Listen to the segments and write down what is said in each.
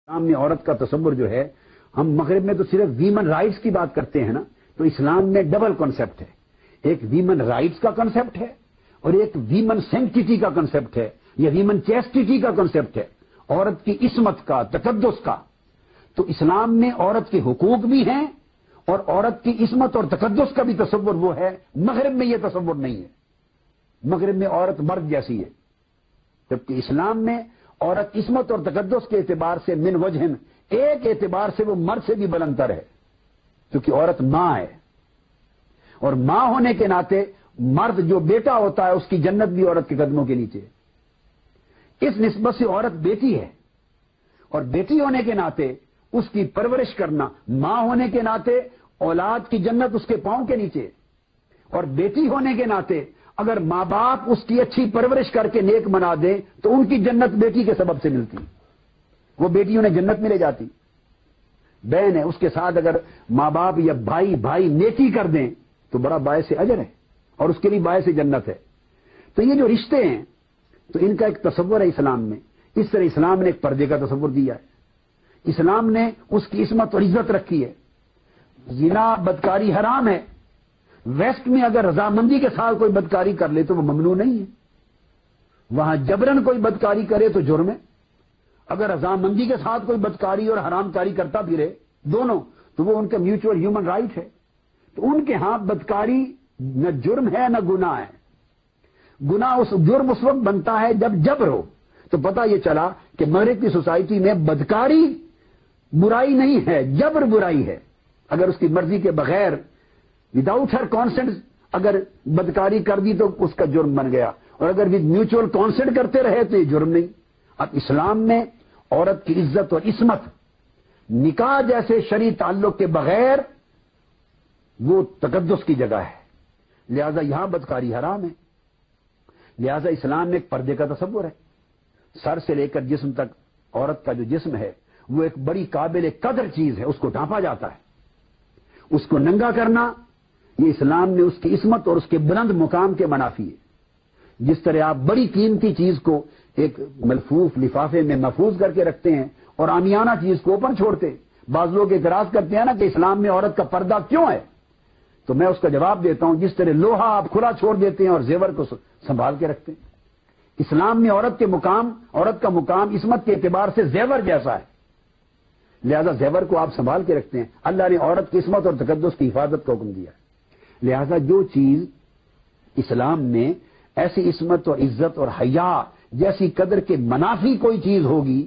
اسلام میں عورت کا تصور جو ہے، ہم مغرب میں تو صرف ویمن رائٹس کی بات کرتے ہیں نا، تو اسلام میں ڈبل کنسپٹ ہے. ایک ویمن رائٹس کا کنسپٹ ہے اور ایک ویمن سینکٹیٹی کا کنسپٹ ہے یا ویمن چیسٹیٹی کا کنسپٹ ہے، عورت کی عصمت کا، تقدس کا. تو اسلام میں عورت کے حقوق بھی ہیں اور عورت کی عصمت اور تقدس کا بھی تصور وہ ہے. مغرب میں یہ تصور نہیں ہے. مغرب میں عورت مرد جیسی ہے، جبکہ اسلام میں عورت عصمت اور تقدس کے اعتبار سے من وجہن ایک اعتبار سے وہ مرد سے بھی بلندتر ہے، کیونکہ عورت ماں ہے اور ماں ہونے کے ناطے مرد جو بیٹا ہوتا ہے اس کی جنت بھی عورت کے قدموں کے نیچے. اس نسبت سے عورت بیٹی ہے اور بیٹی ہونے کے ناطے اس کی پرورش کرنا، ماں ہونے کے ناطے اولاد کی جنت اس کے پاؤں کے نیچے. اور بیٹی ہونے کے ناطے اگر ماں باپ اس کی اچھی پرورش کر کے نیک بنا دیں تو ان کی جنت بیٹی کے سبب سے ملتی، وہ بیٹی انہیں جنت میں لے جاتی. بہن ہے، اس کے ساتھ اگر ماں باپ یا بھائی نیکی کر دیں تو بڑا باعث اجر ہے اور اس کے لیے باعث جنت ہے. تو یہ جو رشتے ہیں تو ان کا ایک تصور ہے اسلام میں. اس طرح اسلام نے ایک پردے کا تصور دیا ہے. اسلام نے اس کی عصمت اور عزت رکھی ہے. زنا بدکاری حرام ہے. ویسٹ میں اگر رضامندی کے ساتھ کوئی بدکاری کر لے تو وہ ممنوع نہیں ہے. وہاں جبرن کوئی بدکاری کرے تو جرم ہے. اگر رضامندی کے ساتھ کوئی بدکاری اور حرام کاری کرتا بھی رہے دونوں تو وہ ان کا میوچل ہیومن رائٹ ہے. تو ان کے ہاں بدکاری نہ جرم ہے نہ گناہ ہے. گناہ جرم اس وقت بنتا ہے جب جبر ہو. تو پتہ یہ چلا کہ مغرب کی سوسائٹی میں بدکاری برائی نہیں ہے، جبر برائی ہے. اگر اس کی مرضی کے بغیر وداؤٹ ہر کانسنٹ اگر بدکاری کر دی تو اس کا جرم بن گیا، اور اگر ود میوچل کانسنٹ کرتے رہے تو یہ جرم نہیں. اب اسلام میں عورت کی عزت اور عصمت نکاح جیسے شرعی تعلق کے بغیر وہ تقدس کی جگہ ہے. لہذا یہاں بدکاری حرام ہے. لہذا اسلام میں ایک پردے کا تصور ہے. سر سے لے کر جسم تک عورت کا جو جسم ہے وہ ایک بڑی قابل قدر چیز ہے، اس کو ڈھانپا جاتا ہے. اس کو ننگا کرنا یہ اسلام میں اس کی عصمت اور اس کے بلند مقام کے منافی ہے. جس طرح آپ بڑی قیمتی چیز کو ایک ملفوف لفافے میں محفوظ کر کے رکھتے ہیں اور عامیانہ چیز کو اوپن چھوڑتے ہیں. بعض لوگ اعتراض کرتے ہیں نا کہ اسلام میں عورت کا پردہ کیوں ہے، تو میں اس کا جواب دیتا ہوں جس طرح لوہا آپ کھلا چھوڑ دیتے ہیں اور زیور کو سنبھال کے رکھتے ہیں، اسلام میں عورت کا مقام عصمت کے اعتبار سے زیور جیسا ہے. لہذا زیور کو آپ سنبھال کے رکھتے ہیں. اللہ نے عورت کی عصمت اور تقدس کی حفاظت کا حکم دیا ہے. لہذا جو چیز اسلام میں ایسی عصمت اور عزت اور حیا جیسی قدر کے منافی کوئی چیز ہوگی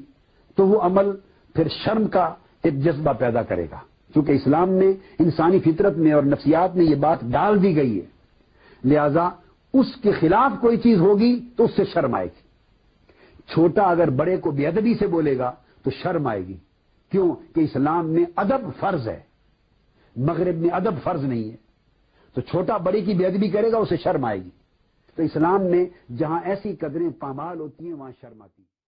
تو وہ عمل پھر شرم کا ایک جذبہ پیدا کرے گا، کیونکہ اسلام میں انسانی فطرت میں اور نفسیات میں یہ بات ڈال دی گئی ہے. لہذا اس کے خلاف کوئی چیز ہوگی تو اس سے شرم آئے گی. چھوٹا اگر بڑے کو بے ادبی سے بولے گا تو شرم آئے گی. کیوں کہ اسلام میں ادب فرض ہے، مغرب میں ادب فرض نہیں ہے. تو چھوٹا بڑے کی بے ادبی کرے گا اسے شرم آئے گی. تو اسلام میں جہاں ایسی قدریں پامال ہوتی ہیں وہاں شرم آتی ہے.